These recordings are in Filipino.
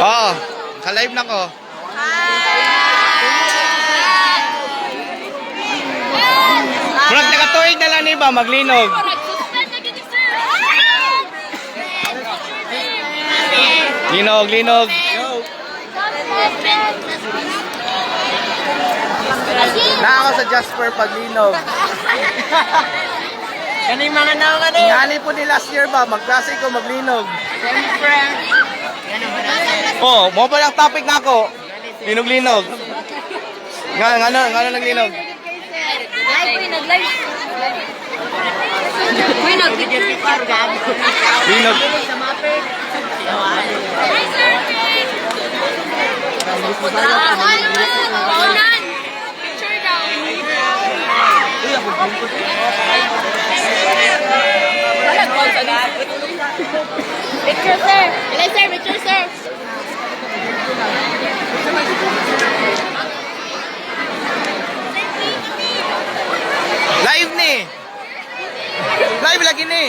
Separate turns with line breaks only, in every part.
Oo, ka-live na ko. Murag nakatuig na lang ni ba maglinog. Linog, linog. Na ako sa Jasper paglinog.
Kaning mga naong ano?
Ingani po ni last year ba, magklase ko maglinog.
Siyempre.
Oh, mo pa lang topic na ako. Linog-linog. Ngano naglinog?
Live, nag-live. Uy, nag-video gabi.
Linog.
Picture, sir. Ilay, sir. Picture, sir.
Live ni. Live lagi ni.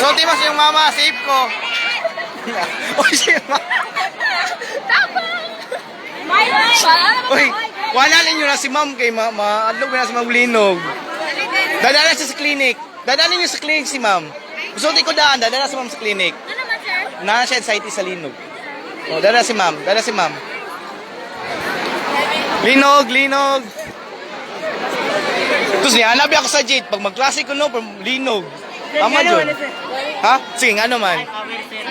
So, timas yung mama, save ko. Uy, si mama. Uy, wala ninyo na si ma'am kay maadlog na si ma'am linog. Dadala siya sa clinic. Dadalhin niyo sa clinic si ma'am. Gusto ko daan, dadala si ma'am sa clinic.
Ano naman, sir?
Na siya sa sa linog. Oh, dadala si ma'am, dadala si ma'am. Linog, linog. Tapos niya, hanabi ako sa jet. Pag magklase ko no, linog. Tama dyan. Ha? Sige, ano man?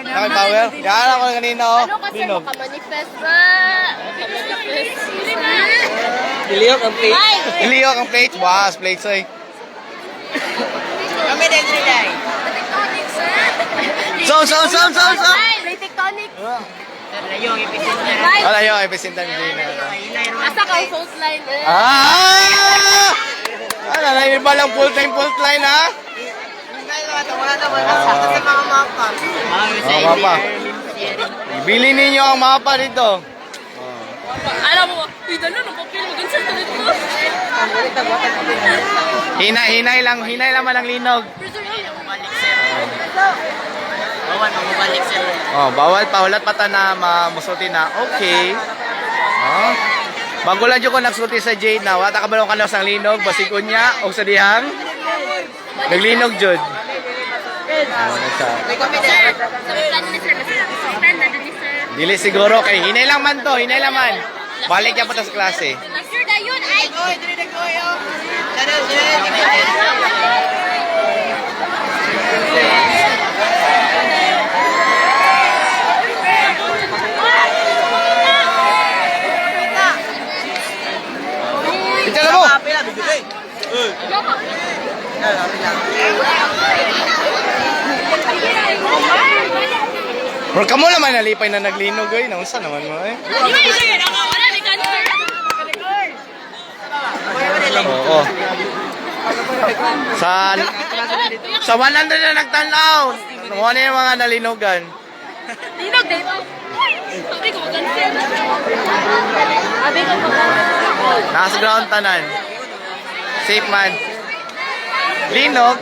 Nakay power? Yan ako na kanina, oh.
Ano kasi
Linog.
makamanifest ba? Makamanifest.
Iliyok ang plate. Iliyok ang plate. Was, plate, soy.
Kami din rin. Tectonic, sir.
So.
Play tectonic.
Layo ang episode
Wala yun, episintan din.
Asa ka fault line eh.
Ah! Ano, naiba lang full-time fault line, ha?
Wala naman sa mga mapa.
Oh, mapa. Bili ninyo ang mapa dito.
Alam mo, dito na, napapil mo dun sa dito.
Hinay lang man ang linog.
Bawal sir.
Oh, bawal pa ulat pata na mamusuti na. Okay. Oh. Bago lang ko nagsuti sa Jade na wata ka balong kanaw sang linog basig unya og sa dihang naglinog jud. Oh, nasa. Dili siguro kay hinay lang man to, hinay lang man. Balik ya pa ta sa klase.
Sir, dayon ay.
Itala mo. Bro, kamo naman nalipay na naglinog eh. Naunsa naman mo eh.
Di ba sir, wala ni cancer.
Oo. Sa 100 na nagtanaw. Ano yung mga nalinogan?
Linog dito. Sabi ko cancer. Sabi ko
Nasa ground tanan. Safe man. Linog.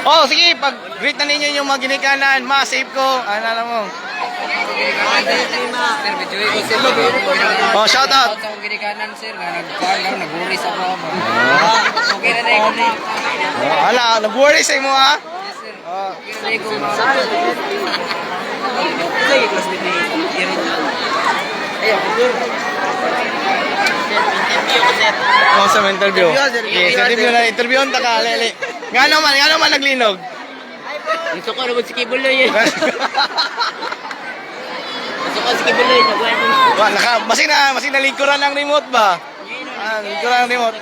Oh, sige, pag greet na ninyo yung mga ginikanan, ma-save ko. Ano alam mo? Oh, shout out.
Sa kong ginikanan sir, nagkuhan lang, nag-worries ako. Okay na yung
Oh, ala, nag-worry sa imo ha? Oh. Oh, sa interview. Yes, interview on ta ka, lele. Nga naman naglinog.
Gusto ko naman si Kibuloy eh. Gusto ko si Kibuloy, nagwan.
Wa naka masing nalingkuran ang remote ba? Ah, lingkuran ang remote.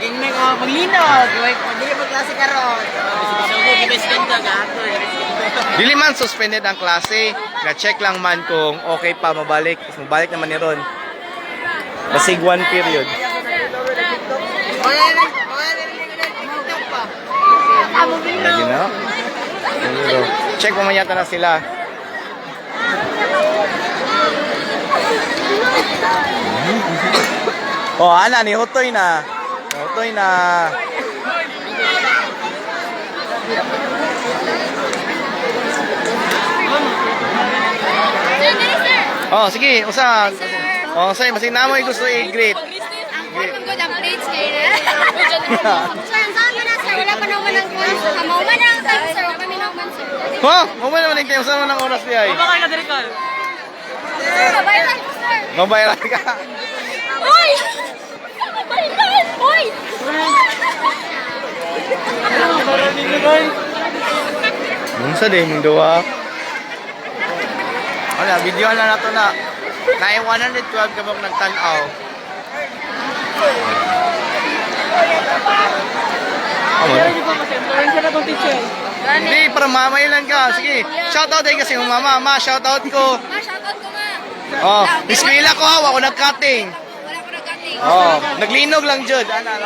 Ging may mga maglinog. Pagdili magklase karon. Gusto ko i-president ka gato.
Dili man suspended ang klase. Na-check lang man kung okay pa mabalik. Mabalik naman ni Ron. Basig one period. Lagi na. Check mo yata na sila. Oh, ana ni Hutoy na. Hutoy na. Oh, sige, usa. Oh, say masig namo gusto i-greet.
Ang good ang plates kayo na. Sir, ang saan na sir? Wala pa naman ang coins. Kamauman na ang time sir. Kami naman sir.
Ho, mo man naman tayo sa nang oras di ay.
Baka ka diri ka.
Sir, mabayaran ko sir.
Mabayaran ka.
Uy! Mabayaran! Uy!
Unsa day mong duwa? Wala, video na nato na. Kaya 112 ka bang nagtanaw? Hindi, para mamailan ka. Sige, shoutout din kasi kung mama. Ma, shoutout ko.
Ma, shoutout ko ma.
Oh, iskwela ko ha, ako nag-cutting.
Wala ko nag-cutting.
Oh, naglinog lang jud. Ana.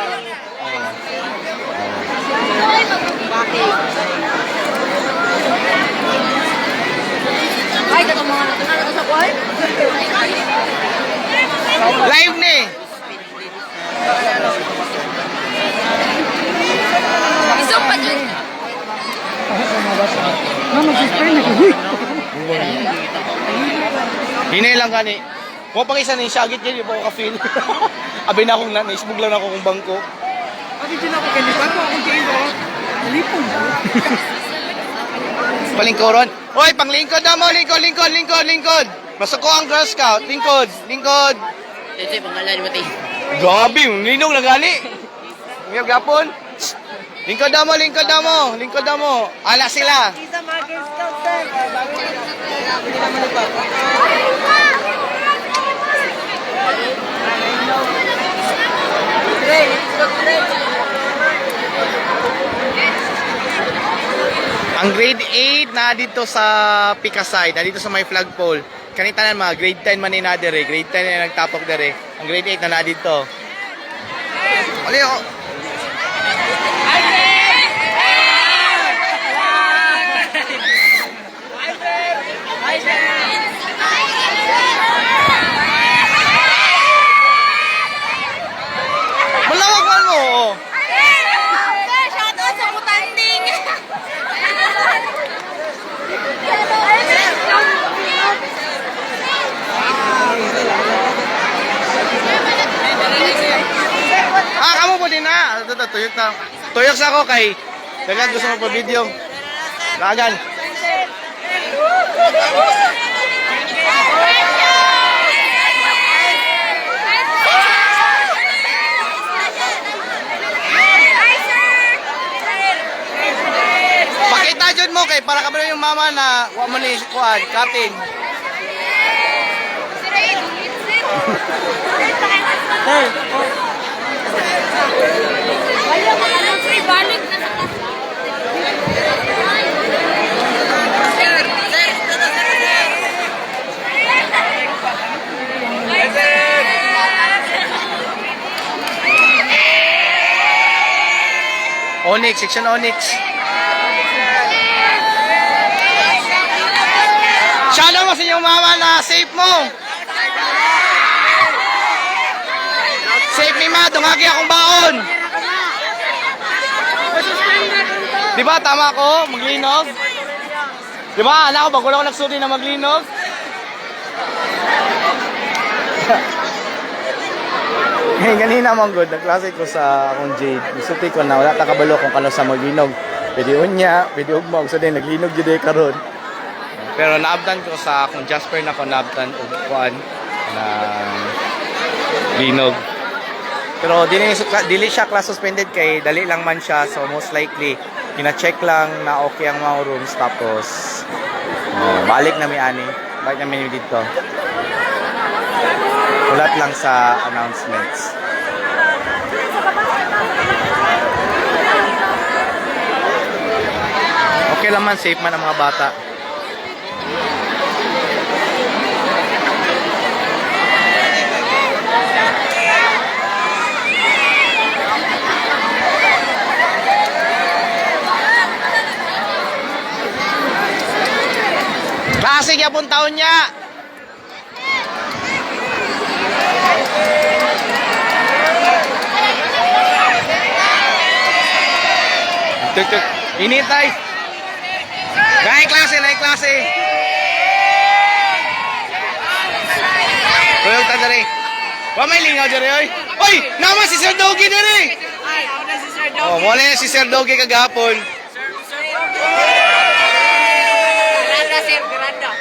Ay, katong mga natunan na sa kuhay.
Live ni.
Isang pa dyan.
Hinay lang gani. Mo pang isa ni Shagit yan, di ba ko ka-feel? Abi na akong naisbog lang ako kung bangko.
Abi din ako kanila ko ako dito. Lipong.
Palingkoron. Hoy, panglingkod na mo, lingkod. Basta ko ang Girl Scout, lingkod.
Ito yung pangalan mo tayo.
Gabi, linog na gani. Ngayon gapon. Lingkod na mo. Ala sila.
Isa mga Girl Scout sir.
Ang grade 8 na dito sa Pikasay, na dito sa may flagpole. Kanita na mga grade 10 man na dire, grade 10 na nagtapok dire. Ang grade 8 na dito. Ali oh. Malawak man mo. Oh.
Sir, shoutout sa Butanding.
Kamu po din na. Tuyok na. Tuyok sa ako kay dagan gusto mo pa video. Dagan. Pakita jud mo kay para kabalo yung mama na wa mo ni kuan, cutting.
Wala mo ka ng free balik na sa
Onyx, section Onyx. Shout out mo sa inyong mama na safe mo. Safe ni ma, dungagi akong baon. Di ba tama ko, maglinog? Di ba anak ko, bago lang ako nagsuri na maglinog? Hey, ganina mong good, nagklase ko sa akong Jade. Gusto ko na wala ta kabalo kung kano sa maglinog. Pwede unya, pwede ugmog. So din, naglinog yun eh karon. Pero naabdan ko sa akong Jasper na ko naabdan o kuan na linog. Pero dili siya class suspended kay dali lang man siya. So most likely, kina-check lang na okay ang mga rooms. Tapos, balik na may ani. Balik na may dito. Ulat lang sa announcements. Okay lang man, safe man ang mga bata. Klaseng yapon taon niya. Tuk. Ini tay. Naik klase. Tulog ta dere. Wa may lingaw dere oy. Oy, naman si Sir Doggy dere.
Ay, ako na si Sir Dog.
Oh, wala na si Sir Doggy kagahapon.
Granda, Sir. Granda.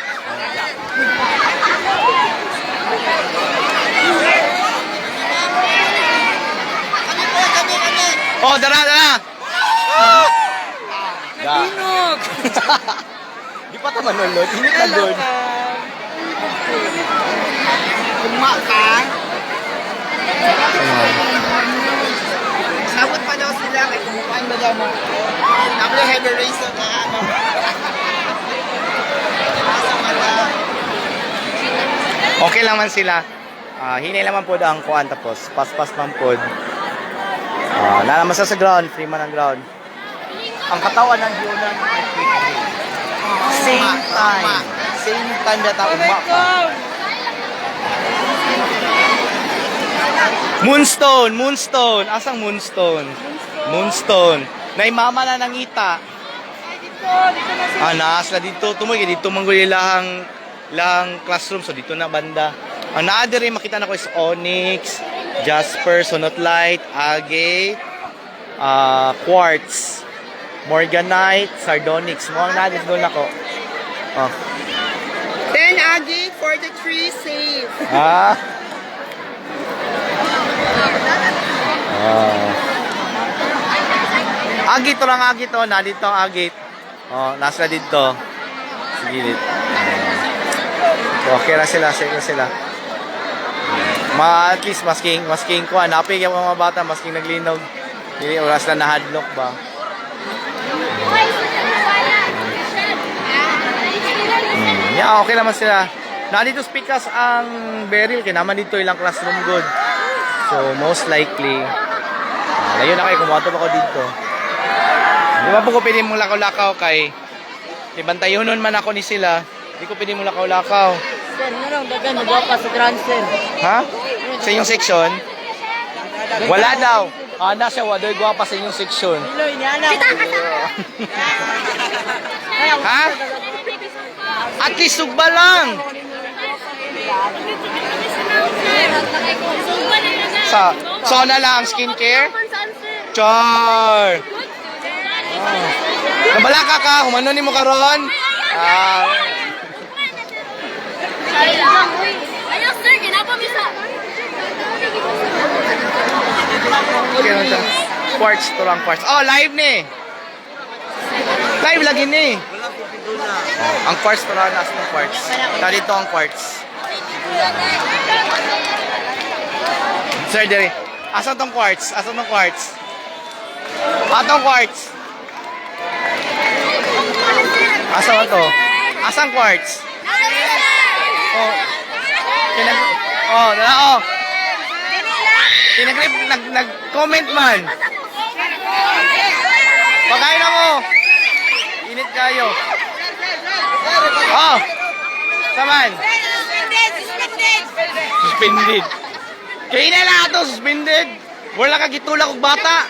Oh, dara.
Naginog.
Di pa ta manulod, hindi ka doon.
Tugma ka. Sabot pa daw sila kay kumukuhan ba daw mo. Tapos heavy race na ano.
Okay lang man sila. Hinay naman po ang kuan tapos pas-pas man po. Nalaman sa ground, free man ang ground. Ang katawan ng Diyonan ay free. Same time na tao umapa. Moonstone. Asang Moonstone? Moonstone. Naimama na nangita. Naasla dito. Tumoy, dito mangguli lang classroom. So, dito na banda. Ang naadiri, makita na ko is Onyx, Jasper, Sonotlight, Agate, Quartz, Morganite, Sardonyx. Mukhang naadiri doon ako.
10 Agi, 43 save.
Agit lang agit to, nandito ang agit. Nasa dito. Sige. Okay na sila, sige sila. At least masking ko, hanapin yung mga bata, masking naglinog. Hindi oras na nahadlock ba. Yeah, okay naman sila. Nandito speakers ang Beryl, kaya naman dito ilang classroom good. So, most likely, layo na kayo, kumato pa ko dito. Di ba po ko pwede mong lakaw-lakaw kay ibantayonon man ako ni sila. Di ko pwede mong lakaw-lakaw.
Sir, ano dagan magawa pa sa grand sir.
Ha? Sa inyong section? Wala daw. Na siya, wadoy guwapa sa inyong section.
Iloy niya na.
Ha? At least sugba lang. So na lang ang skincare? Char! Nabala ka, humano ni mo karon?
Ayaw, sir, ginapamisa.
Okay lang siya. Quartz, to lang quartz. Oh, live ni! Live lagi ni! Ang quartz to lang, nasa ng quartz. Dito ang quartz. Sir, dere. Asan tong quartz? Asan tong quartz? Atong quartz. Asan to? Asang quartz? Oh. Nag-comment man. Pagkain na mo. Init kayo. Oh. Saman. Suspended. Kaya na lang ito, suspended. Wala ka gitulak og bata.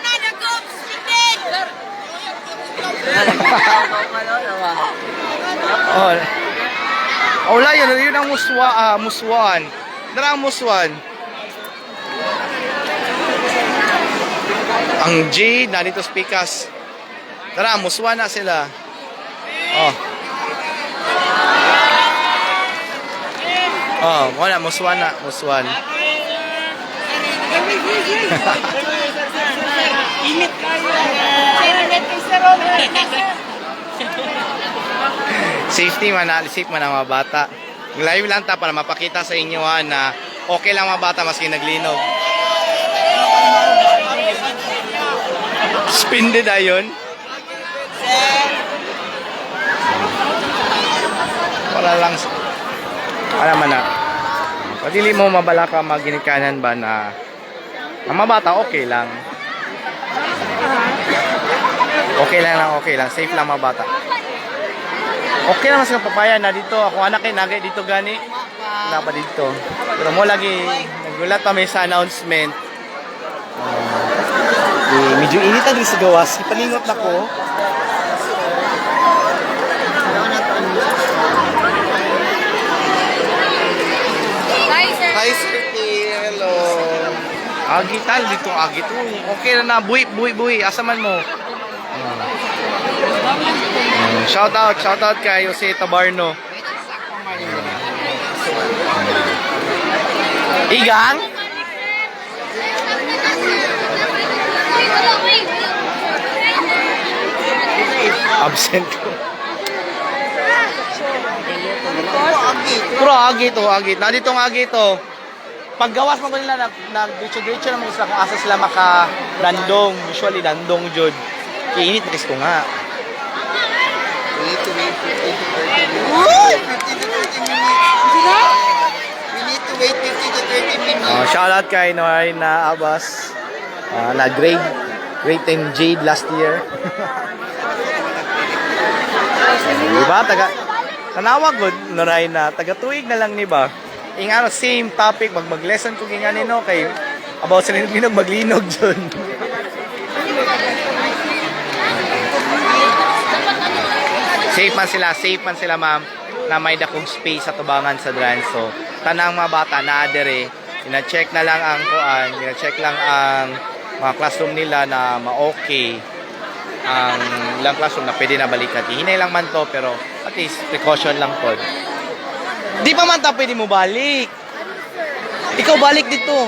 Wala yun ang muswan. Dara ang muswan. Ang G, nandito speakers. Tara, muswan na sila. Wala, muswan na, muswan.
Init kayo.
Safety man, safe man ang mga bata. Live lang ta para mapakita sa inyo na okay lang mga bata maski naglinog. Suspended ayon. Para lang man na. Pagdili mo mabala ka maginikanan ba na ang mga bata okay lang. Okay lang. Safe lang mga bata. Okay naman sa papaya na dito. Ako anak ay nagay dito gani. Wala pa dito. Pero mo lagi nagulat pa may sa announcement. Medyo init na din sa gawas. Ipalingot na ko.
Hi, sweetie. Hello.
Agital dito, agit. Okay na na, buhi. Asa man mo? Shout out kay Jose Tabarno. Igang? Absent ko. Pero agit. Nandito ang agit oh. Paggawas mo ko nila, nag-diretso naman sila kung asa sila maka-dandong. Usually, dandong jud. Kiinit na ko nga.
We need to wait 15 to 30 minutes. 15 to 30 minutes. We need to wait 15 to 30 minutes.
Shoutout kay Noy na Abbas. Na-grade 10 Jade last year. Diba? Tanawag ko, Noray na, taga-tuig na lang ni ba? Ing ano, same topic, mag-lesson ko nga nino kay about sa linog maglinog dyan. Safe man sila ma'am, na may dakong space sa tubangan sa dran. So, tanang mga bata na adere, ina-check na lang ang kuan, ina-check lang ang mga classroom nila na ma-okay. Ang lang classroom na pwede na balikan. Hinay lang man to, pero at least precaution lang po. Di pa man ta pwede mo balik. Ikaw balik dito.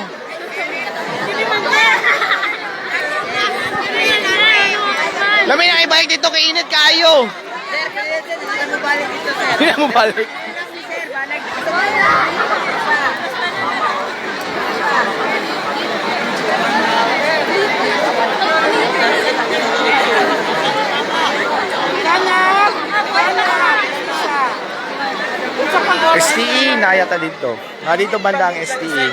Lamin na ibalik dito kay init kayo.
Sir, mo balik dito, sir.
Hindi mo balik.
Sir, balag dito.
STE na yata dito. Dito banda ang STE.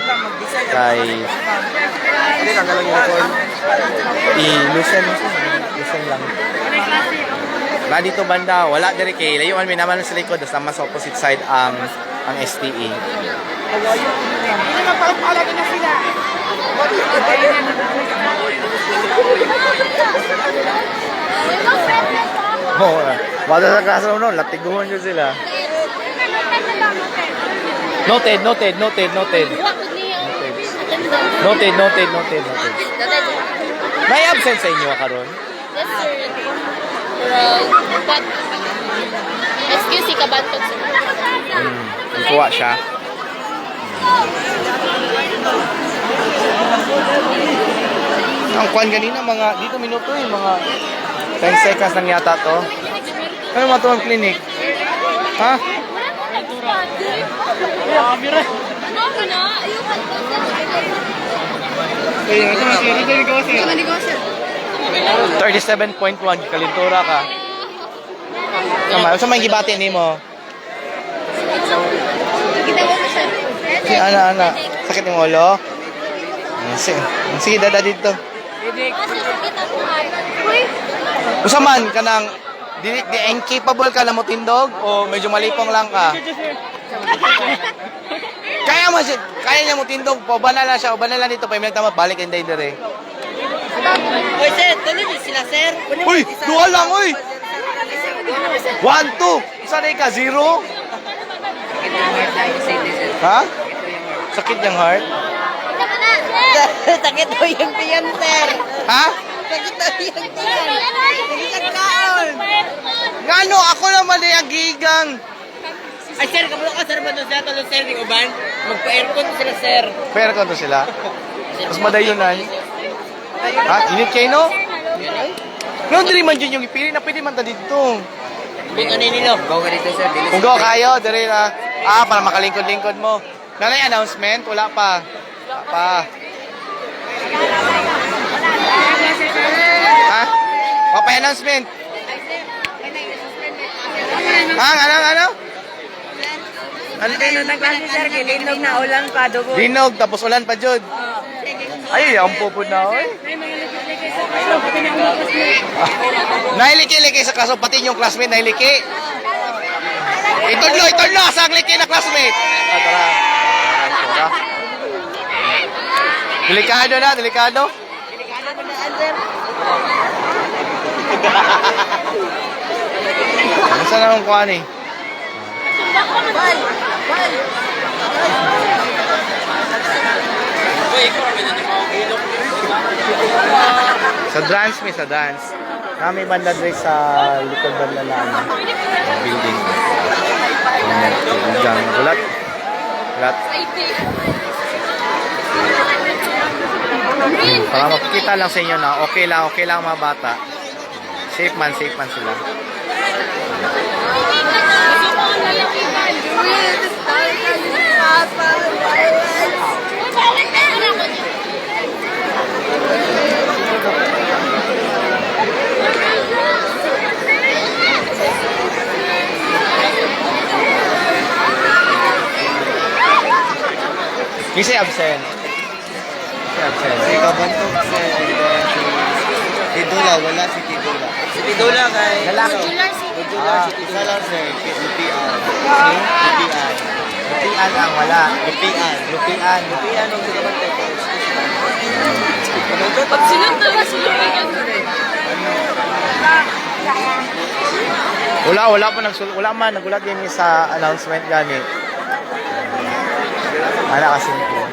Kay i-listen lang. Dito banda, wala dire kay layuan mi naman sa likod, sa mas opposite side ang STE.
Hindi naman palagi na sila.
Oh, wala sa classroom no, latiguhan nyo sila. Noted. May absent sa inyo karon?
Yes, sir. But, excuse, ikabantog sir.
Kuha siya. Ang kwan ganina mga dito minuto mga 10 seconds lang yata to. Ano mga to ang clinic? Ha?
Ano na?
37.1 kalintura ka. Tama, sa may gibati nimo. Si ana. Sakit ng ulo. Sige dada dito. Usa man kanang di incapable ka na mo tindog o medyo malipong lang ka? Kaya niya mo tindog, banala siya, o banala dito, pa yung nagtamot, balik and day dire.
Oy, sir, tuloy sila, sir.
Uy, duha lang, uy! 1, 2, isa na ka, 0? Ha? Sakit yung heart?
Sakit daw yung tiyan, sir.
Ha?
Sakit daw yung tiyan. Sakit ang kaon.
Ngano, ako naman na yung gigang.
Ay, sir, kabalo ka, sir, ba doon sila tulong, sir, ng uban? Magpa-aircon sila, sir.
Pero ko to sila. Mas madayunan. Ha? Init kayo, no? No, dili man dyan yung ipili na pwede man ta dito.
Buto ni Nino. Gaw ka dito, sir.
Kung gawa kayo, dali na. Para makalingkod-lingkod mo. Nanay announcement? Wala pa. Ha? Papay-announcement? Ano?
Ano tayo ng klase, sir? Kilinog na ulan pa, dugo.
Linog, tapos ulan pa, Jod. Ay, ang pupod na, oy. Nailiki-liki sa klaso, pati yung classmate nailiki. Itudlo, asang liki na classmate. Tara. Delikado na, delikado. Ano na nang kuha ni? Sa dance, may sa dance. Kami banda dre sa likod banda na ano, building. Diyan, gulat. Gulat. Para makikita lang sa inyo na okay lang mga bata. Safe man sila. Kasi absent.
Si Kabantok, si Tidula, wala si Tidula.
Si Tidula kay...
Lalaki.
Isa lang sir, Lupian.
Lupian ang wala.
Lupian.
Lupian.
Lupian ang Kabantok.
Pag sinunod na silumigan ko rin.
Wala pa wala man nagulat din sa announcement gani. Ana kasi ko.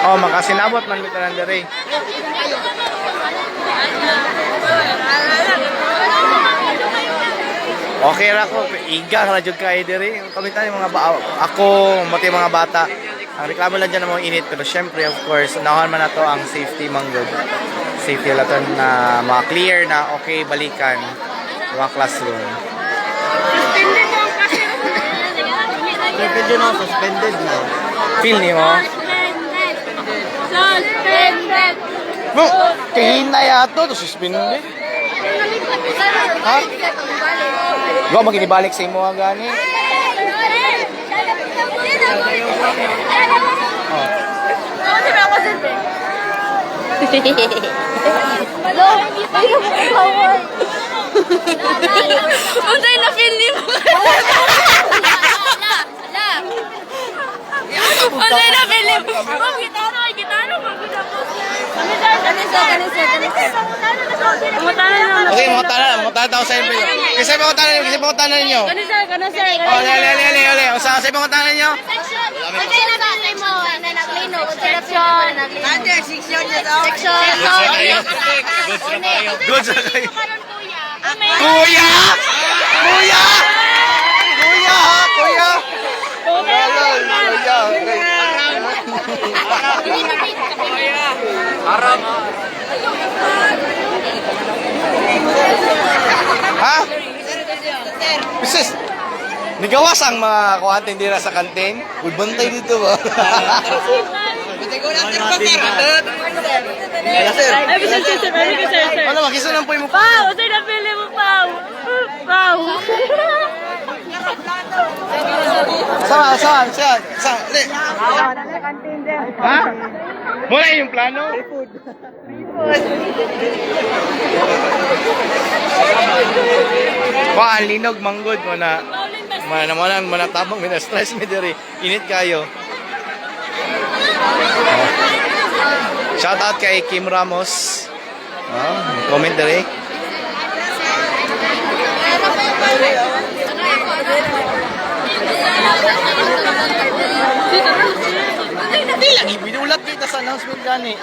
Oh, makasinabot man kita nang dere. Okay ra ko, iga ra jud kay dere. Kami tayo mga ako, mati mga bata. Ang reklamo lang dyan na mga init, pero syempre, of course, unahan man na to ang safety manggod. Safety laton na ma-clear na okay balikan sa mga classroom.
Suspended na, suspended na.
Feel niyo?
Suspended!
No, tingin na yato, to suspended. Ha? Gawa maginibalik sa imo ang gani. Oh.
Unsay na feel ni mo? Unsay na feel ni mo? Gitaro.
Okay, mga tanan tao sa inyo. Kasi mga tanan ninyo. Oh, lele. O sa mga tanan ninyo?
Unsay na ba sa mo na naglino? Section.
Under 6 yun dyan daw.
Section.
Good sa kayo.
Kuya!
Kuya! Kuya! Ha? Bisis, nigawas ang mga kuhantin dira sa kantin. Uy, bantay dito ba? Ano, makisa lang po yung mukha.
Pau, unsay na feel ni mo, Pau? Pau.
Saan? Le. Ha? Muna yung plano? Ang linog, manggod mo na. Manatabang, stress me diri. Init kayo. Shout out kay Kim Ramos. Comment diri. Hindi lang, ibinulat kita sa announcement gani.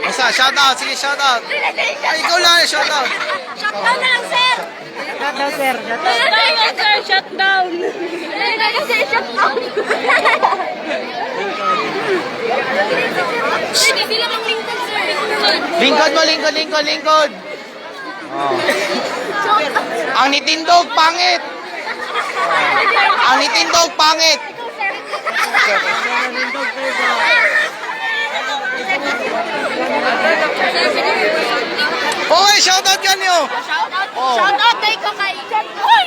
Basta, shout out, sige shout out. Ay, ikaw lang, shout out.
Shutdown na lang, sir!
Shutdown.
Shutdown! Hindi lang ang lingkod, sir.
Lingkod. Oh. Ang nitindog, pangit. Ang nitindog pangit. Hoy, shoutout ka niyo. Oh.
Shout out day ko kay... Uy!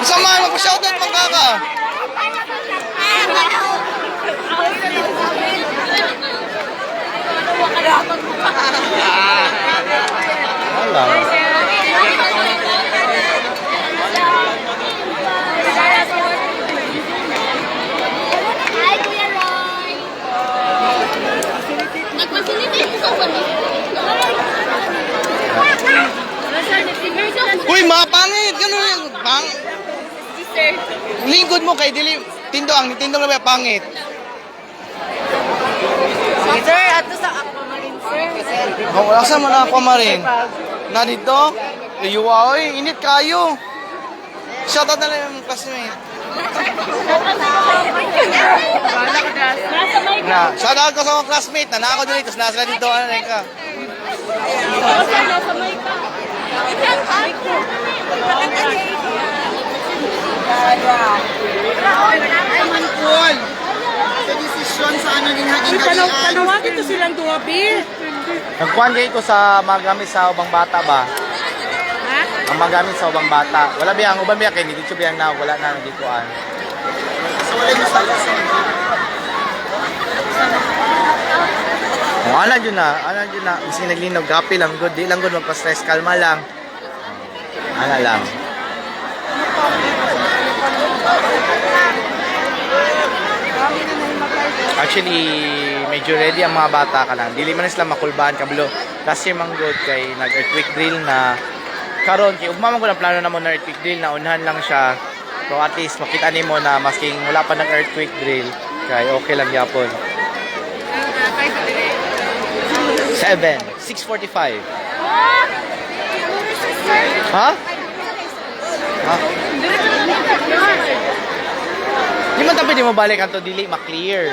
Samahan mo, shoutout man ka. Wala.
Hi, Kuya Roy! Nagpasilite ko ba niya?
Uy, mapangit. Ganun yung lingkod mo kay dili tindo ang tindong na pangit.
Sir, ato sa Aquamarine, sir.
Wala sa man ako marin. Na dito, yuwa oy, init kayo. Shoutout na lang yung classmate. Na, shoutout ko sa mga classmate na ako dito, tapos nasa dito ano rin ka.
Cool. Sa desisyon sa ano din haging halian.
Panawagin to silang duwa, Bir.
Nagkuhan kayo ko sa magamit sa ubang bata ba?
Ha?
Ang magamit sa ubang bata. Wala ba ang ubang biya kay dito biyang na wala na nagikuan.
So wala yung sa lesson.
Oh, alam dyan na. Kasi naglinog, gapi lang good. Di lang good magpa-stress, kalma lang. Ala lang. Actually, medyo ready ang mga bata ka lang. Dili man na sila makulbaan kablo. Last year mang good kay nag-earthquake drill na karon kay ugma man ko ng plano na mo na earthquake drill na unahan lang siya. So at least makita nimo na masking wala pa nag-earthquake drill kay okay lang yapon. 6:45. Ha? Ha? Di man tapi di mo balik kanto dili ma-clear.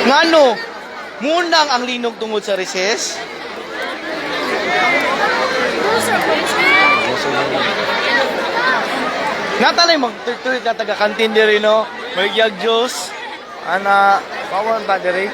Ngano? Munang ang linog tungod sa recess? Natalay mag-tuloy ka taga-kantin diri no? May gyag juice. Ana, bawal ta diri.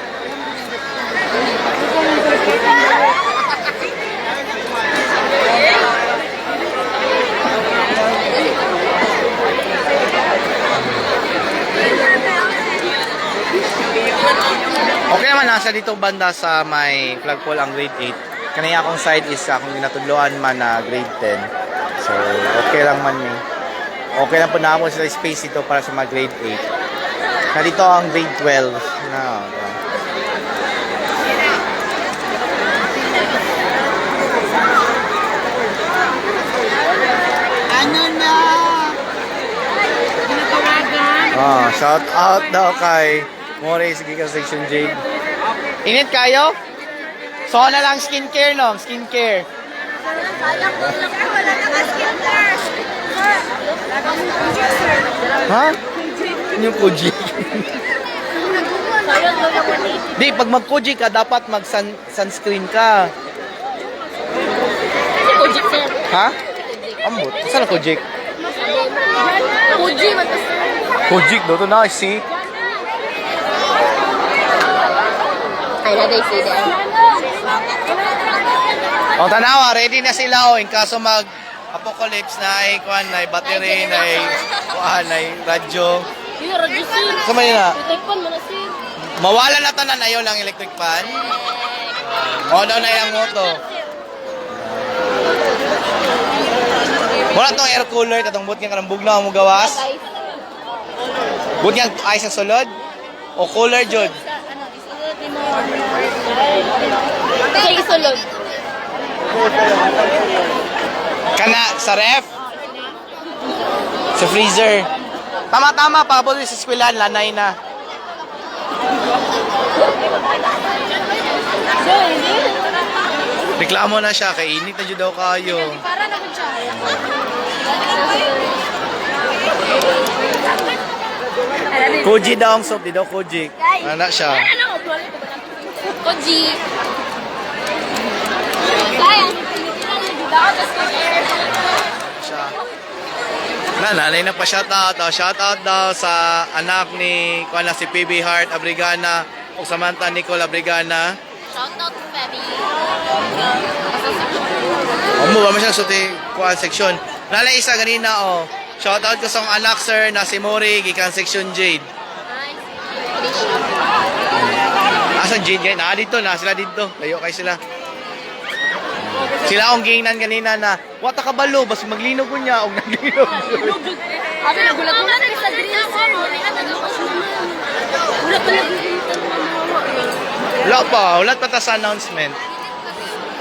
Okay naman, nasa dito banda sa may flagpole ang grade 8. Kanaya akong side is akong ginatudloan man na grade 10. So, okay lang man ni. Okay lang po na ako sa space ito para sa mga grade 8. Na dito ang grade 12.
Ano na?
Shout out daw kay More, sige ka Section J. Init kayo? So na lang skincare no? Skincare. Ha? Yung Kojik. Di, pag mag-Kojik ka, dapat mag-sunscreen ka.
Kojik, sir.
Ha? Ambot. Saan na Kojik?
Kojik, matas.
Kojik, doon na, see?
Ay, naday sila.
O, tanawa, ready na sila o. In kaso mag-apocalypse na ay kuhan, na ay battery, na ay kuhan, na ay radyo.
Yung radyo, sir.
Kamay na.
Tekpan mo na, sir.
Mawala na tanan ayaw lang electric fan. O, daw na yung moto. Wala tong air cooler, katong buot nga kanang bugnaw mo gawas. Buot nga ice ang sulod. O cooler, Jud.
Kaya isulod.
Kana sa ref. Sa freezer. Tama-tama, pabol sa eskwelahan, lanay na. Reklamo na siya, kay init na dyan daw kayo.
Para na ko siya.
Koji daw ang soap, di daw Koji. Anak siya.
Kojik.
Sayang.
Nanay na pa shoutout daw. Shoutout daw sa anak ni kuan si PB Heart Abrigana o Samantha Nicole Abrigana.
Shout out to Febby.
Amo ba man siya suti kuan section. Nalay isa ganina oh. Shoutout ko sa akong anak sir na si Mori gikan section Jade. Asan Jade kay na dito na sila dito. Layo kay sila. Sila akong gingnan kanina na wata ka balo bas maglinog ko niya og naglinog.
Abi nagulat ko.
Sa drinks, sir.
Wala pa ta sa announcement.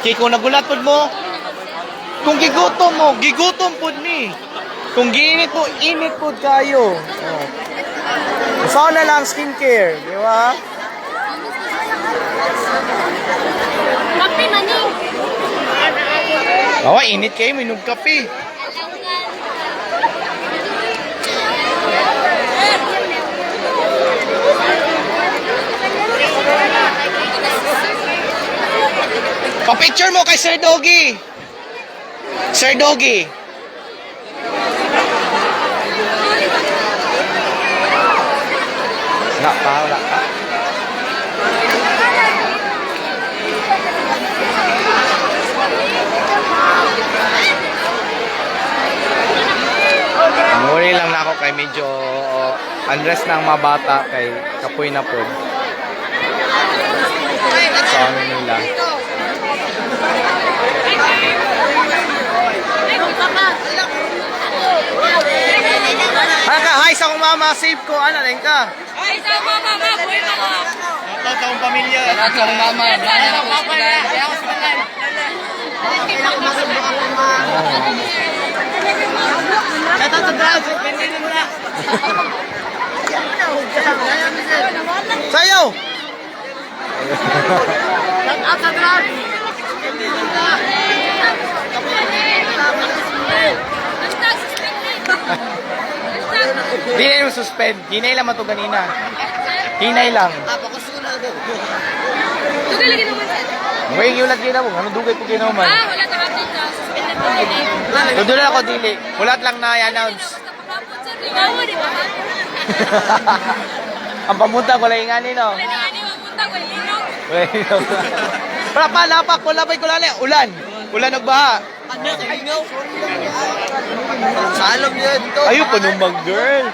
Kaya kung nagulat pod mo, kung gigutom mo, gigutom pod ni. Kung giinit mo, init pod kayo. Oh. Sana lang skincare, di ba?
Kape maning.
Bawa, init kayo, minog kape. Pa-picture mo kay Sir Doggy. Sir Doggy. Wala pa. Worry lang na ako kay medyo unrest ng mga bata kay kapoy na po. So ano nila. Hi sa akong mama, safe ko. Ano rin ka?
Ay, sa mama, buhay na ko.
Ito sa akong pamilya. Ito sa akong mama. Sayo! Hinay mo suspend. Hinay lang man to ganina. Hinay lang.
Dugay lagi naman sir.
May yung lagi na mo. Ano dugay po ginawa man?
Wala ka update ka. Suspended po yun.
Doon lang ako dili. Wala lang na i-announce.
Oo, di ba?
Ang pamunta ko lang yung nganin, no?
Wala na nga mapunta ko. Lino.
Para pa, lapak. Wala pa'y kulali. Ulan. Ulan nagbaha.
Salom yun.
Ayun pa nung mag-girl.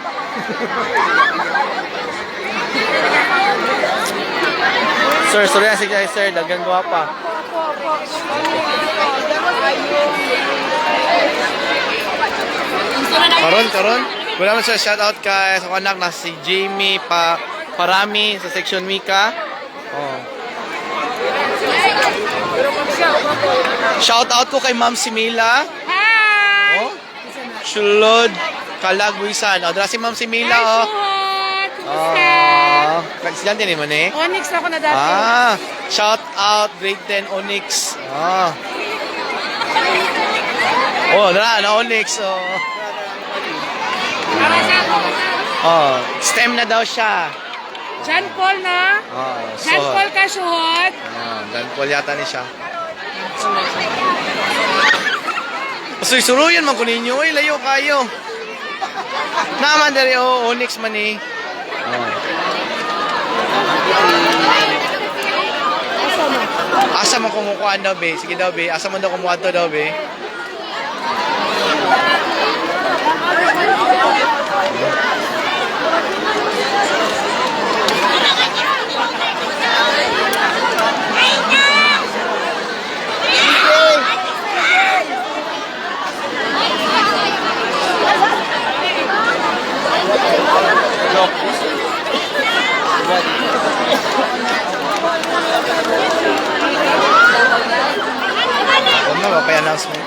Sir, sorry na sige sir. Dagang gawa pa. Karon. Wala man siya shoutout kay sa anak na si Jamie Parami sa section Mika. Oh. Shoutout ko kay Ma'am Simila.
Hi!
Oh. Sulod Kalagwisan. Oh, dala si Ma'am Simila oh. Oh. Estudyante ni mo ni?
Onyx na ako na dati.
Shout out grade 10 Onyx. Oh, na Onyx oh. STEM na daw siya.
John Paul na. John Paul ka suhot.
John Paul yata ni siya. Suruyan man ko ninyo. Uy, layo kayo. Naman dari Onyx man eh. Asa mo kumukuhaan daw be? Sige daw be. Asa mo daw kumuha to daw be? Ano ba pa announcement?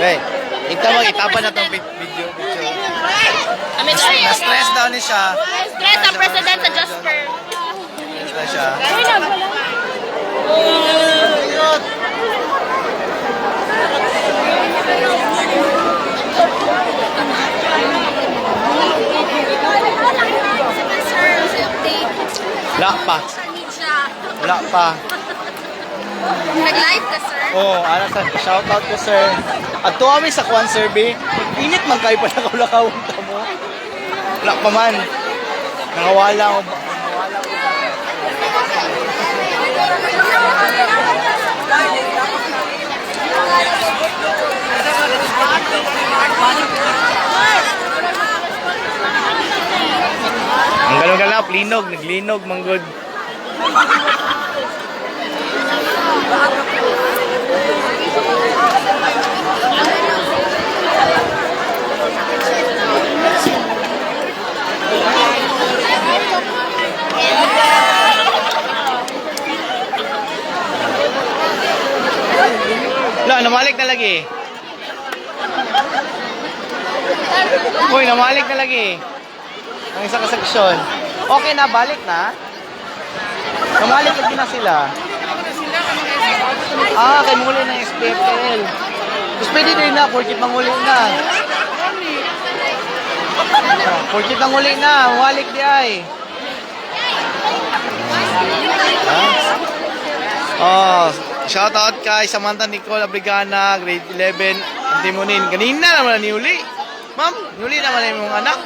Hey, itapa na tong video. Na-stress daw ni siya.
Stress ang president sa Jasper.
Na siya. pa. Wala pa.
Nag-live ka, sir?
Oh, ano sa shoutout ko sir. At to kami sa Kwan survey. Init man kayo pa nakulakaw mo. Wala pa man. Nakawala ko ba? Ang galong-galap, linog, naglinog, manggod. Wala, namalik na lagi. Uy, namalik na lagi. Ang isa kaseksyon. Okay na, balik na. Namalik lagi na sila. Kay muli ng SPFL. Tapos pwede din na, porkit manguli na. Porkit manguli na, walik di ay. Shout out kay Samantha Nicole Abrigana, grade 11, Antimonin. Ganina naman na niuli. Ma'am, niuli naman na yung anak.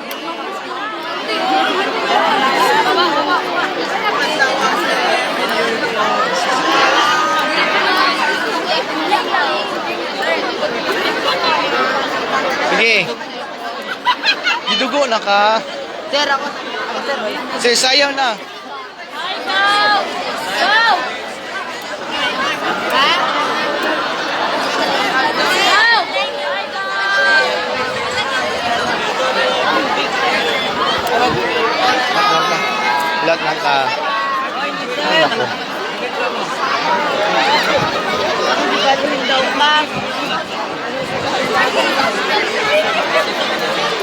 Sige. Didugo na ka.
Sir, ako.
Sige, sayaw na. Lahat na ka. Ay, ako.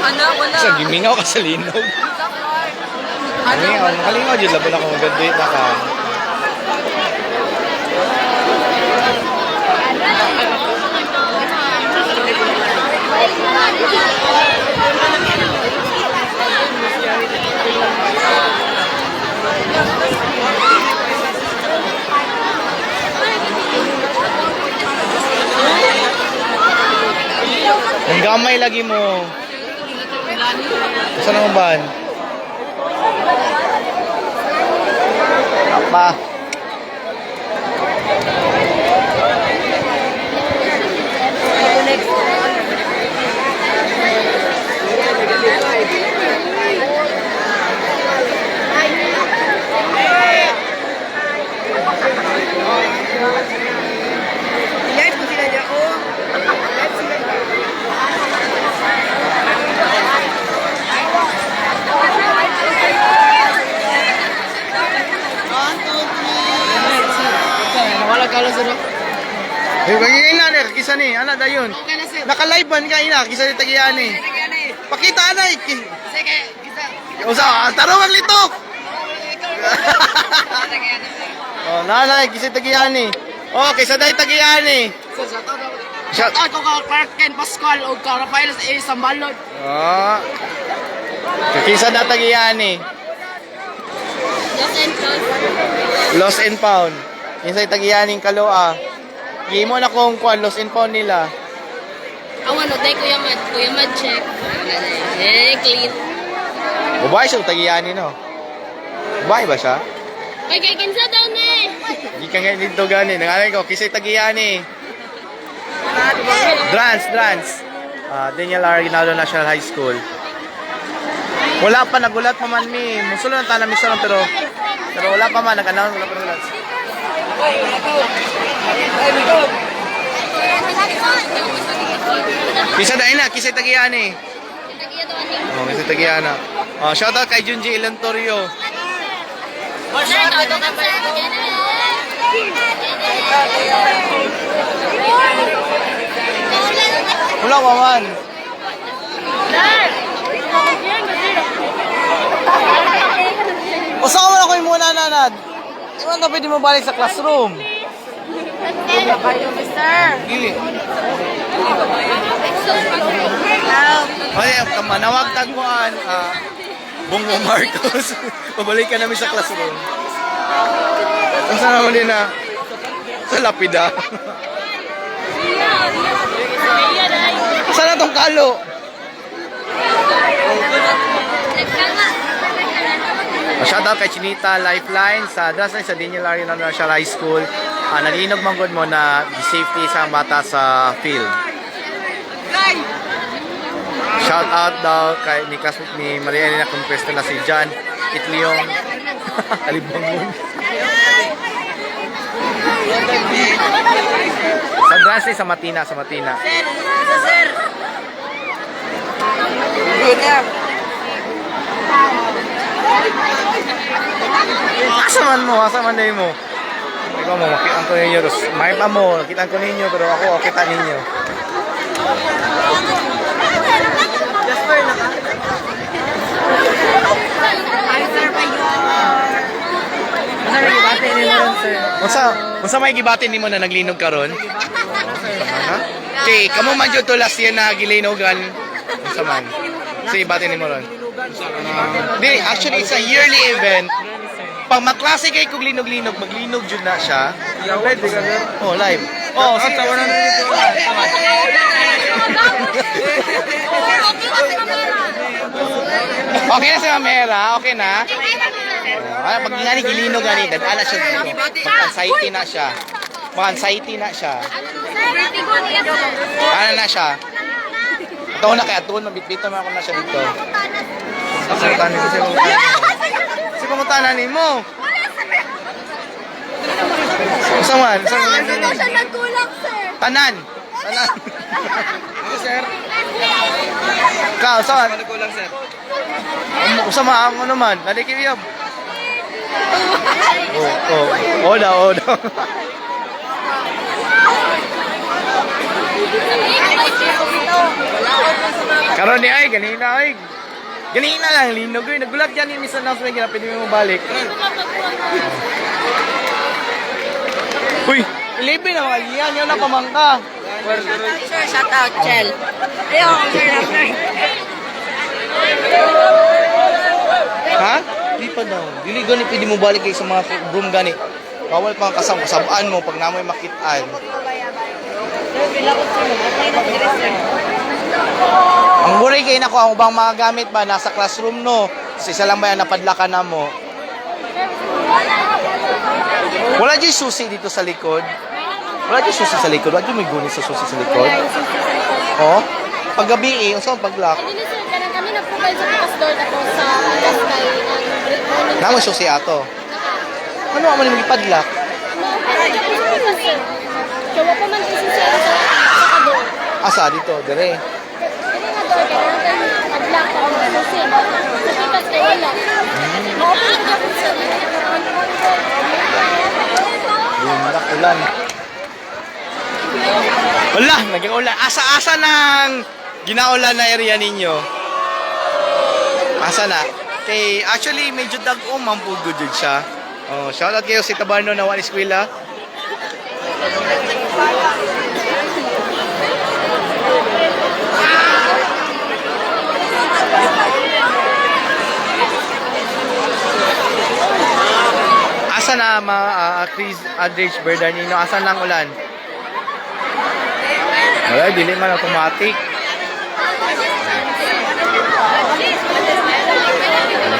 Ano, wala.
Sa gimingaw ka sa linog. Nakalingaw dyan. Laban ako mag-graduate na ka. Ang gamay lagi mo. Saan ang ban? Apa?
Live ko sila niya ko. Nawala ka lang sir.
Hey, bagay na ner, kisa ni, ana dayon.
Okay na sir.
Naka-live ban ka ina, kisa ni tagiyani. Pakita anay.
Sige, kita.
Usa, tarong ang litok. Oh, nanay, kisa tagiyani. Oh, kisa dai tagiyani.
Sir, shout out ako.
Shout
Shout out ko ka Clark Ken Pascual o ka Rafael sa Sambalod.
Oh. Kisa na tagiyani. Lost and found. Insay tagiyaning Kaloa. Gi mo na kung kuan lost and found nila.
Awan, no, day Kuya Mad check. Clean.
Babae siya tagiyani no. Babae ba siya?
Ay, kay kinsa daw ni.
Di ka nga dito gani. Nangalay ko, kisay tagiyani. Drans. Daniel R. Ginaldo National High School. Wala pa, nagulat pa man mi. Musulo na tanong miso pero wala pa man, nag-announce, wala pa nagulat. Kisa dahil na, kisay tagiyani. Oh, kisay tagiyana. Oh, shoutout kay Junji Ilantorio. Wala pa man. O saan mo na kayo muna, nanad? Iwan ka pwede mo balik sa classroom.
Kayo, mister.
Gili. Ay, manawag tagpuan. Bongo Marcos. Pabalik ka namin sa classroom. Asa naman din na? Sa lapida. Saan na tong kalo? Shoutout kay Chinita Lifeline sa Dasay sa Daniel Arian National High School. Nalinog manggod mo na safety sa bata sa field. Shoutout daw kay ni classmate ni Maria Elena Compresto na si John Itliong Alibangon. Sa Dasay sa Matina.
Sir! Good up!
Asa man day mo? Ikaw mo, makitaan ko ninyo. May pa mo, nakitaan ko ninyo, pero ako, kita ninyo.
Jasper na ka? Hi, sir, pa yun. Bate ni mo ron, sir.
Unsa may gibatin nimo na naglinog karon? Okay, kamo man jud to last year na gilinogan. Unsa man? Say batin nimo ron. Di, actually it's a yearly event. Pag maklase kay kog linog-linog, maglinog jud na siya. Live di ka sir? Oh, live. Oh, sa tawanan dito. Okay na si Mamera, okay na. Pag nga ni gilinog gani, dadala siya dito. Mag-anxiety na siya. Mag-anxiety na siya. Ano na siya? Ito na kaya tuon, mabitbitan mo ako na siya dito. Pangutanan ko siya. Si pangutanan ni mo. Saman.
Siya nagkulang, sir.
Tanan. Sir. Ikaw, saan?
Kulang, sir.
Usama ako naman. Nalikiyab. Oda. Karon ni ay, ganina lang, linog yun. Nagulat yan yung misa na sa mga pwede mo balik. Uy, 11 na mga liyan, yun na pamangka.
Sir, shout out, Chel. Ayun, sir.
Ha? Di pa daw. Dili gani pwede mo balik kayo sa mga room gani. Bawal pang kasabaan mo pag namoy makitaan. Ang buray kayo na ko, ang ubang mga gamit ba, nasa classroom no. Kasi isa lang ba yan napadlakan na mo. Wala dyan susi dito sa likod. Wala dyan susi sa likod. Wala dyan may guni sa susi sa likod. Oh, paggabi eh, saan pag-lock?
Hindi, sir. Kanang kami nag-provide sa bukas door tapos sa bukas kay break morning.
Namo susi ato. Ano naman yung ipadlock?
Kaya pa man kasi siya sa door.
Asa dito, dire.
Hindi nga door, kaya natin mag-lock pa ang susi. Sa bukas kay wala. Ma-open na ako sa
Ulan. Wala, naging ulan. Asa-asa ng ginaulan na area ninyo? Asa na? Okay, actually, medyo dag-o, mampugod yun siya. Oh, shoutout kayo si Tabarno na Juan Eskwela. Asa na Chris Aldrich Berdanino? Asa lang ulan? Wala, dili man automatic.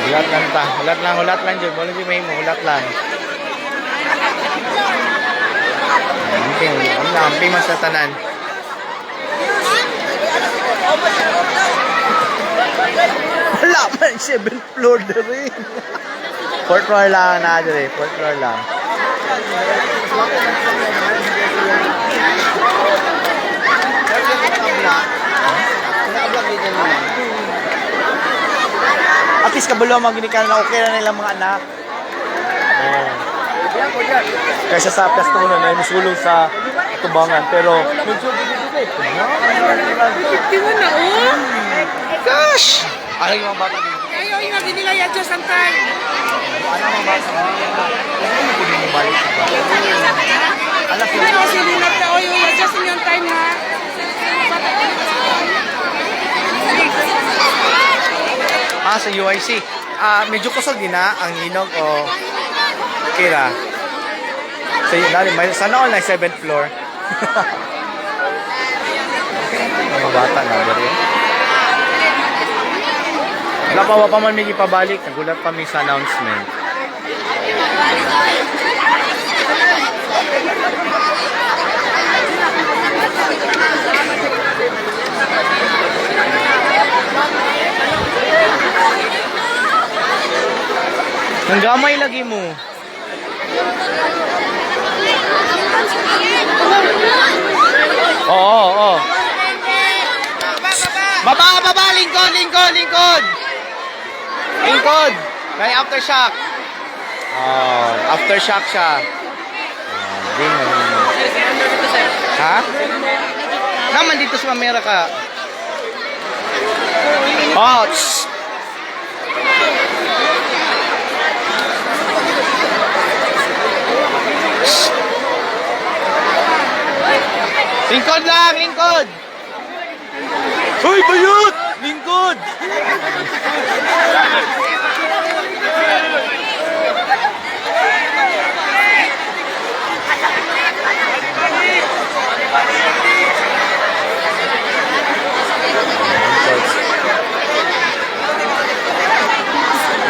Hulat lang dyan. Wala dyan may mo, hulat lang. Amping mas sa tanan. Wala man, 7th floor na rin. 4th floor lang na dyan eh. 4th floor lang. At least kabalo maginikan na okay na nilang mga anak. Oh. Kaysa sa plastunan na musulong sa tubangan. Pero medyo gosh! Ano yung mga bata dito?
Ayaw, yung hindi nila i-adjust ang time.
Ano mga bata? Hindi mo balik. Alas yun.
Ayaw, kasi nila tao yung i-adjust yung time, ha?
Sa UIC. Medyo kusog din na ang hinog o kira. May sana all na 7th floor. Mga bata na diri. Wala pa man may ipabalik. Nagulat pa mi sa announcement. Ang gamay lagi mo. Oo. Baba, lingkod. Lingkod. May aftershock. Oh, aftershock siya. Ding. Ha? Naman dito sa Mamera ka. Oh, shh. Lingkod lang, lingkod! Hoy, bayot! Lingkod!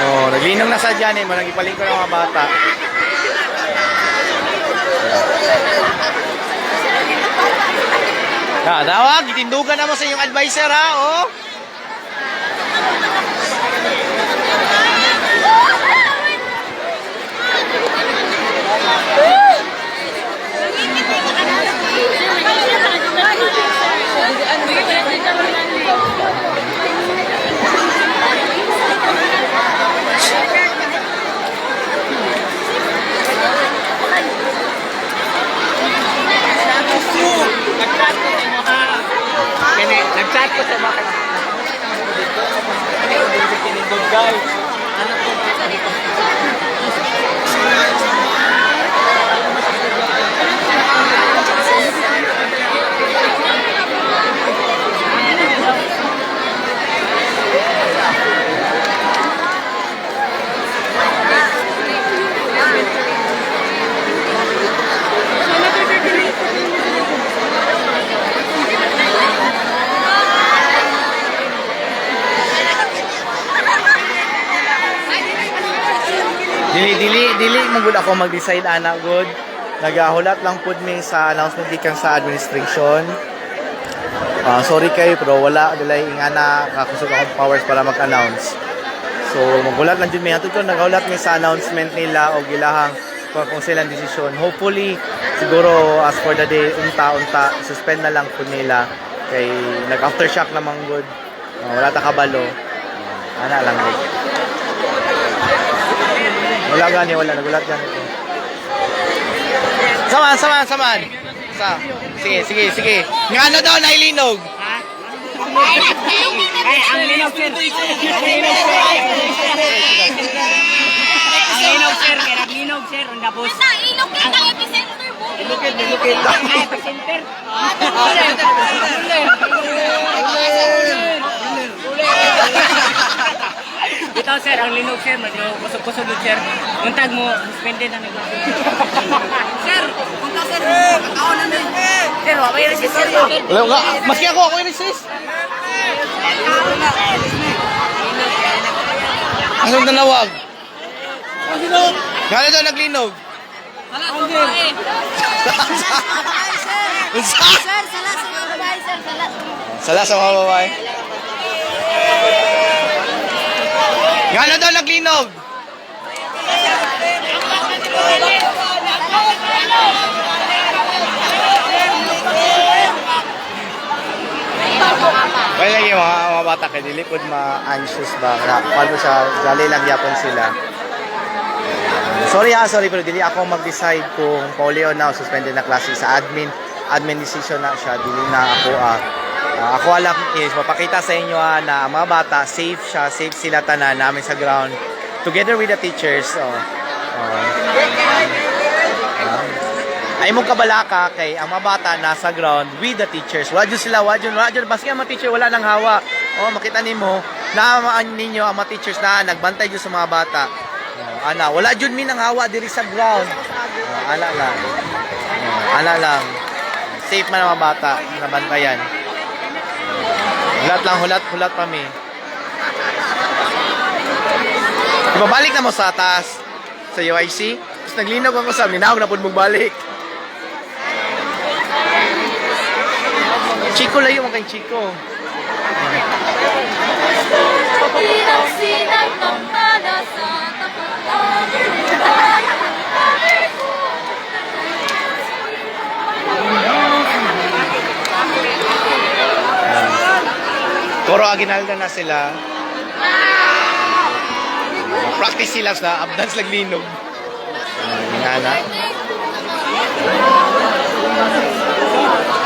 Oh, naglinong na sa dyan eh. Marang ipaling ko ng mga bata. Dawag, itindugan naman sa inyong advisor ha, oh.
Nag-chat ko sa mga guys.
Dili magud ako mag-decide ana good. Nagahulat lang pud mi sa announcement gikan sa administration. Sorry kayo pero wala dalay ingana kakusog akong powers para mag-announce. So magulat lang jud mi atud ko nagahulat mi sa announcement nila og ilahang kung silang desisyon. Hopefully siguro as for the day unta suspend na lang pud nila kay nag-aftershock namang good. Wala ta kabalo. Ana lang good. Wala nagulat gani ko. Saman. Sige. Nga ano daw nailinog?
Ay, ang linog sir. Ang linog sir, ang tapos.
Ilok kita epicenter mo.
Ilukit. Ay, epicenter. Ito sir, ang linog sir, medyo kusog-kusog sir. Untag mo, suspended na negosyo. Sir, punta sir, ako na din. Sir, wala yung resist sir.
Maski ako i-resist. Anong nanawag? Gano'n daw naglinog?
Wala ko ba eh.
Sir, sala sa mga babae, sir.
Sala sa mga babae. Gano'n daw naglinog? Well, lagi mga bata kay dili pud ma-anxious ba na paano siya dali lang yapon sila. Sorry pero dili ako mag-decide kung pauli o na suspended na klase sa admin decision na siya, dili na ako ako alam is mapakita sa inyo na ang mga bata safe sila tanan namin sa ground together with the teachers. Ay mong kabalaka kay ang mga bata nasa ground with the teachers. Wala dyan baski ang mga teacher wala nang hawa. Makita nimo naamaan ninyo ang mga teachers na nagbantay dyan sa mga bata. Wala dyan nang hawa diri sa ground. Ala lang. Ala lang. Safe man ang mga bata. Nabantayan. Hulat lang, hulat pa mi. Ibabalik na mo sa taas sa UIC. Tapos naglinaw ako sa minawag na po magbalik. Chico layo mo kay Chico.
Sinang tampala sa tapat.
Toro Aguinaldo na sila. Practice sila sa updance laglinog. Ingana.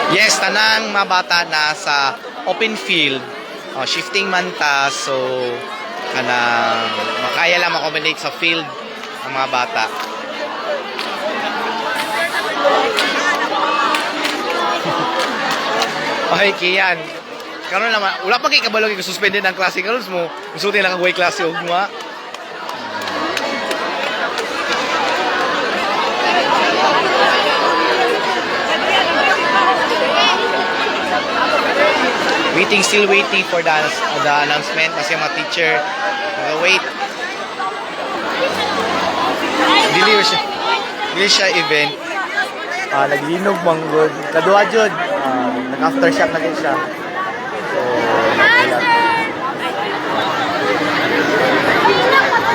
Yes, tanang mga bata na sa open field. Shifting man ta, so kanang makaya lang accommodate sa field ang mga bata. Okay, Kian. Karon naman, wala pa kay kabalo kay suspended ang klase karon mo. Gusto lang kagway klase og mo. Still waiting for the announcement kasi mga teacher wait. Dili siya event. Naglinog manggod. Kadua jud. Nag-aftershock na din siya.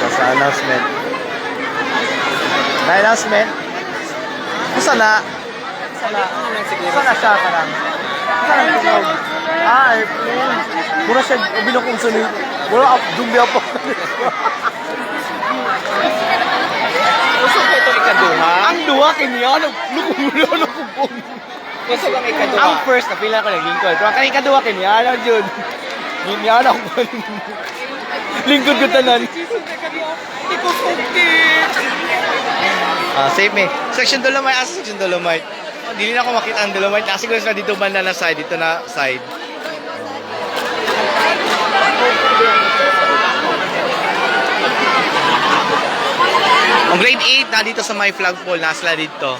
So, sa announcement. Na-announcement? Kusa na? Kusa na siya parang? Kusa na tunog? Airplane. Mura siya, bilong kong sunod. Mura, dumbi ako.
Gusto ko ito ikaduha.
Ang duha, kanya, lukong.
Gusto ko ikaduha.
Ang first, napila ko ng lingkod. Pero ang ikaduha, kanya, alam yun. Kanya, alam ko. Lingkod ko tanan.
Ito sukti.
Save me. Section Dolomite, Section Dolomite. Dili na ako makita ang Dolomite. Siguro na dito banda na side, dito na side. Ang grade 8 na dito sa may flagpole, nasa dito.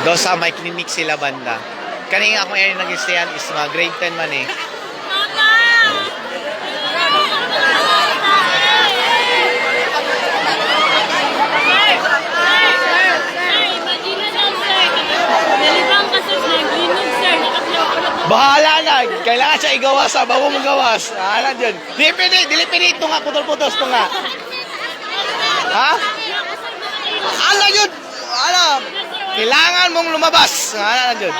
Doon sa may clinic sila banda. Kanina akong area nag-stayan is mga grade 10 man eh. Bahala na. Kailangan siya igawas ha. Bago mo gawas. Bahala dyan. Dili pwede. Ito nga. Putol-putos. Ito nga. Ha? Ala yun. Ala. Kailangan mong lumabas. Ala dyan.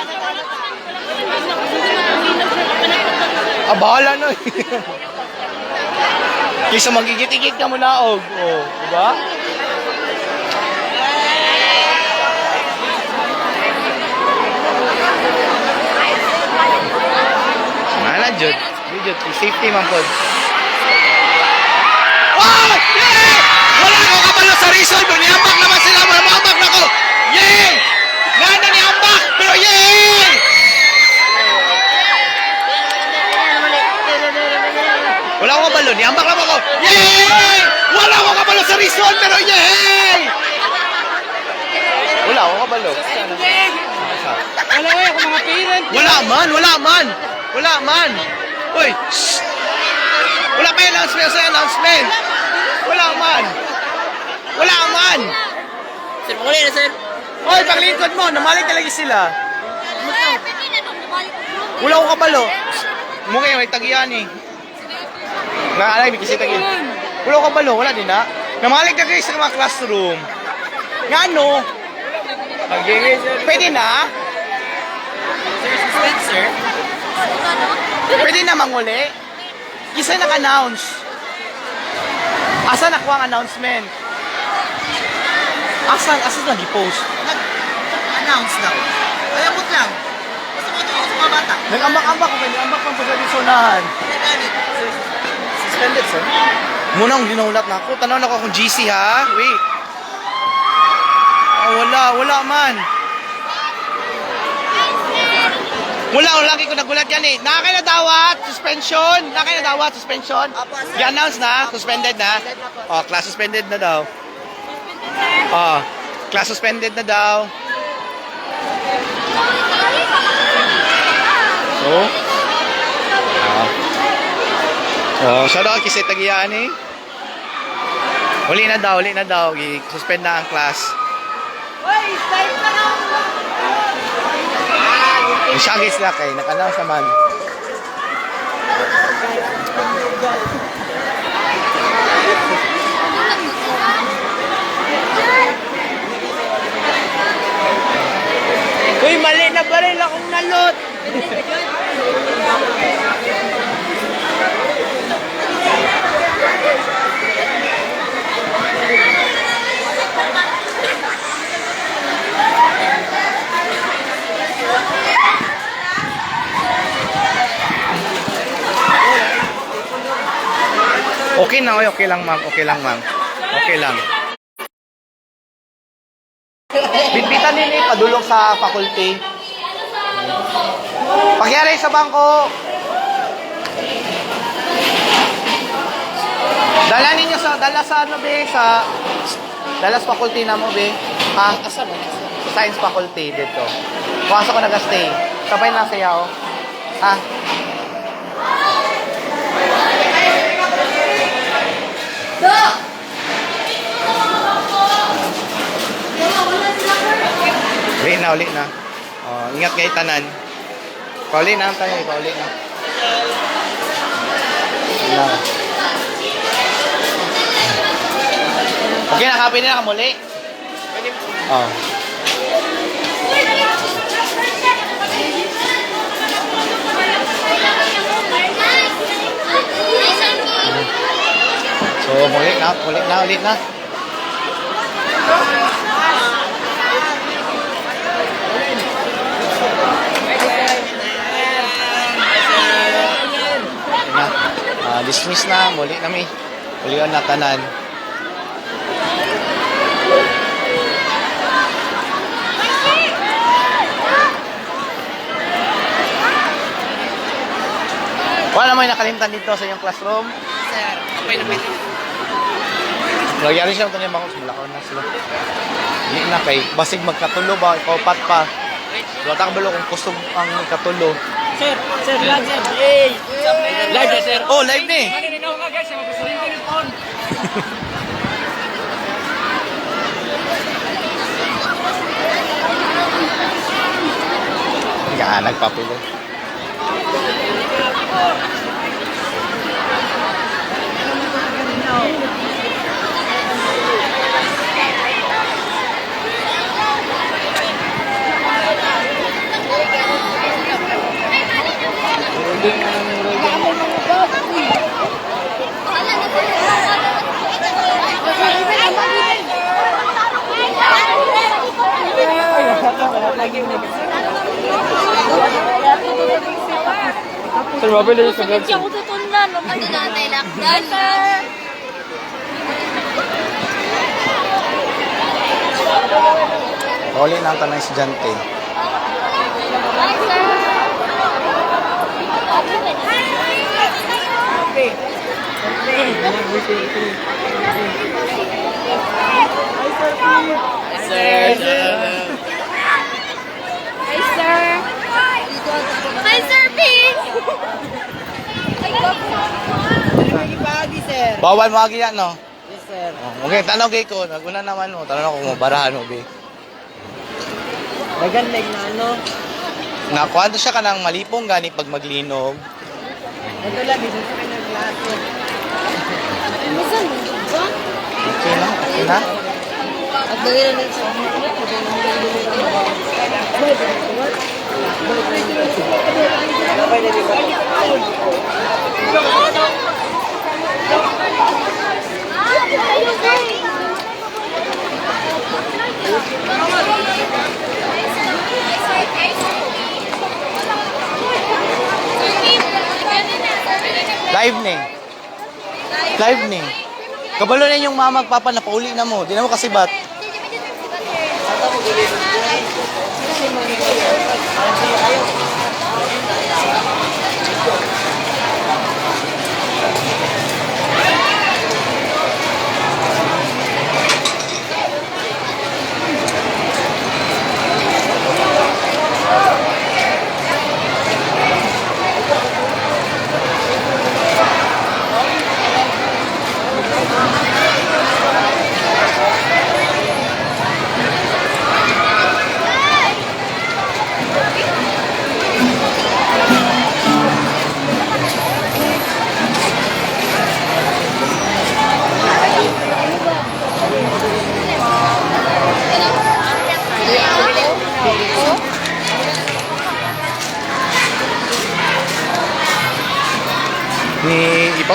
Bahala na. Kaysa magigit-igit ka mo na. Diba? Jud, safety man po. Oh! Yeah! Wala ko kabalo sa reason, pero niambak naman sila, mamambak na ko. Yay! Nanda niambak, pero yay! Wala ko kabalo, niambak naman ko. Yay! Wala ko kabalo sa reason, pero yay! Wala ko kabalo.
Wala ako mga parent.
Wala man. Uy, shh. Wala pa yung announcement. Wala man.
Sir, muli na sir.
Uy, paglingkod mo, namalik talaga sila. Wala ko kabalo. Mukha yung may tagiyan eh. Naalay, may kasi tagiyan. Wala ko kabalo, wala din na. Namalik na kayo sa mga classroom. Nga ano? Pwede na?
Sir?
Pwede na manguli? Kisa naka-announce. Asa nakuha ang announcement? Asa nag-post?
Nag-announce daw. Ayabot lang. Gusto ko ito sa mga bata.
Nag-ambak-ambak ko, nag-ambak pang sa sonahan.
Nag-anit.
Suspended, sir? Muna akong dinaulat na ako. Tanaw na ako akong GC, ha? Wait. Wala man. Wala, lagi ko nagulat yan eh. Nakakay na dawat, suspension. I-announce na, suspended na. Class suspended na daw. Class suspended na daw. So, shout out kasi tagiyaan eh. Uli na daw. Suspend na ang class. Yung Shaggy sila kay naka-announce naman.
Uy, mali na baril akong nalot.
Okay na, okay lang ma'am. Okay lang. Bitbitan nila padulong sa faculty. Pakyari sa bangko. Dala sa ano be, sa faculty na mo be. Ha? Sa science faculty dito. Pumasok ko nag-stay. Sabay na sayaw. Ha? Uli na. Oh, ingat kayo tanan. Pauli na tayo, pauli na. Okay, nakapin na kamuli. Oh. So, ulit na. Dismiss na, muli na may ulian na tanan. Wala naman nakalimtan dito sa iyong classroom?
Sir, okay na pwede.
Nagyari siya ito niya mga malakaw na sila. Hindi na kay, basig magkatulo ba, ikaw pat pa. Duwata ka balo kung kusog ang katulo.
Sir, live sir. Hey! Live na sir.
Oh, live na eh.
Maninaw nga guys, magustuhin ko yung phone.
Yan, nagpapilo. Sir, mabili yung sabi.
Hindi ako tutunan. Ano na tayo lakdan, sir?
Huli na ang tanang estudyante.
Hi, sir. Hi, sir, please.
Bawal mo agi yan, no?
Yes sir.
Okay, tanaw kay ko. Naguna naman mo. Tanaw ko kung barahan mo, be.
Maganda na ano.
Nakuha siya ka ng malipong gani pag maglinog.
Ito lang, isa sa kanyang klase.
Okay na?
At dahil na sa
Live ni. Kabalo na yung mama papa na pauli na mo. Di na mo kasibat.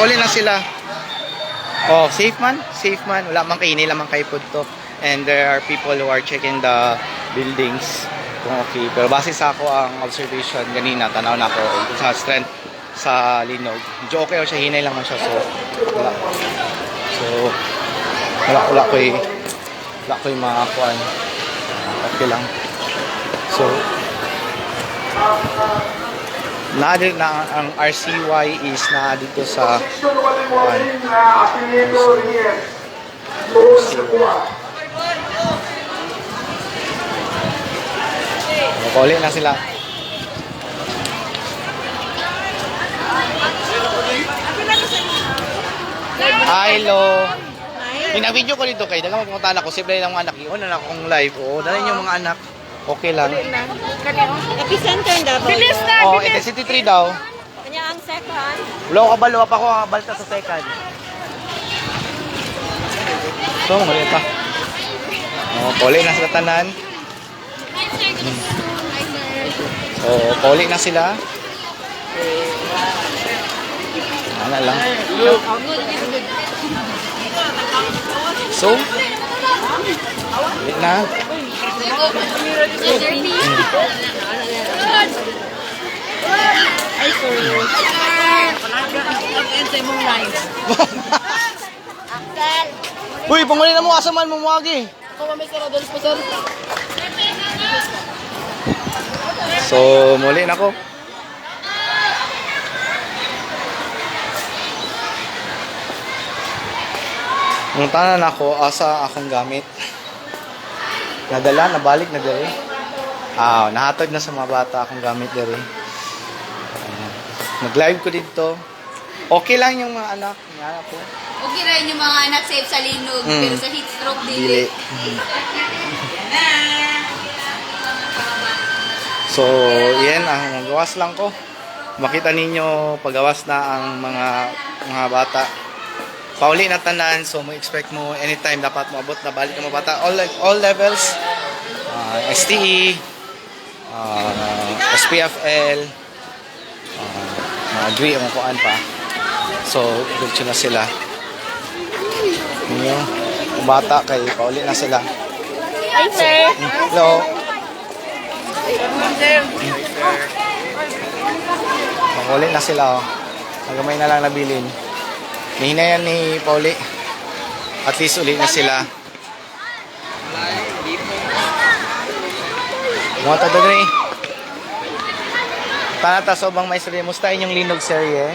Pauli na sila. Oh, safe man. Safe man. Wala man kay lamang kay pud to. And there are people who are checking the buildings kung okay. Pero base sa ako ang observation ganina, tanaw na ako sa strength sa linog. Medyo okay o siya, hinay lang man siya. So, wala. So, wala ko yung mga kuan. Okay lang. So, na ang RCY is na dito sa Puli na sila. Hello. Pina-video ko dito kay dagang pumunta na ko simple lang mga anak. Una na akong live. Oo, dala yung mga anak. Okay lang.
Epicenter daw.
Bilis na!
Oh, intensity 3 daw.
Kanya ang second.
Wala ko kabalo pa ko balta sa second. So, mali pa. Oh, puli na sila tanan. Oh, puli na sila. Ano lang. So, ulit na. Uy, panguli na mo, asaman mo muwagi. So, muli na ko. Nung na ako, asa akong gamit. Nadala, nabalik na diri. Nahatod na sa mga bata akong gamit diri. Nag-live ko dito. Okay lang yung mga anak. Yung anak ko.
Okay rin yung mga anak safe sa linog, pero sa heat stroke
Dili.
dili.
So, yan. Magawas lang ko. Makita ninyo, pagawas na ang mga bata. Pauli na tanan, so mo expect mo anytime dapat maabot na balik ng mga bata. All levels. STE, SPFL, agree ang kuan pa. So, dito na sila. Yung bata kay pauli na sila.
Hi, sir.
Hello. Pauli na sila. Magamay na lang nabilin. Nihina yan ni Pauli. At least uli na sila. Mga tadagri. Tanata sobang may serye. Musta inyong linog serye?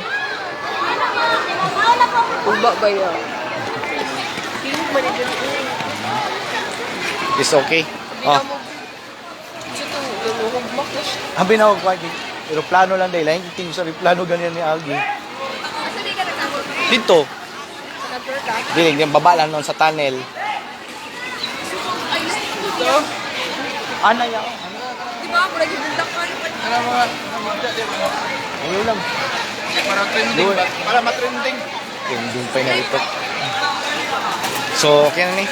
Uba ba yun?
It's okay. Oh. Habi na ako. Pero plano lang dahil. Lain kiting sa plano ganyan ni Algi. Dito. Dilig, yung baba lang noon sa tunnel. Dito? Ano yan?
Di ba ako nag-ibundak ka?
Ano lang?
Para trending ba? Para matrending.
Trending pa na ito. So, okay na ni.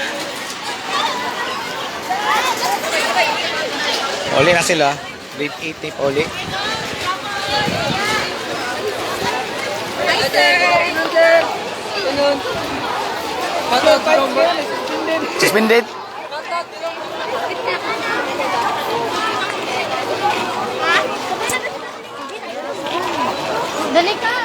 Uli na sila. Grade 8 tape uli.
Hi, sir.
Suspended?
Dali ka!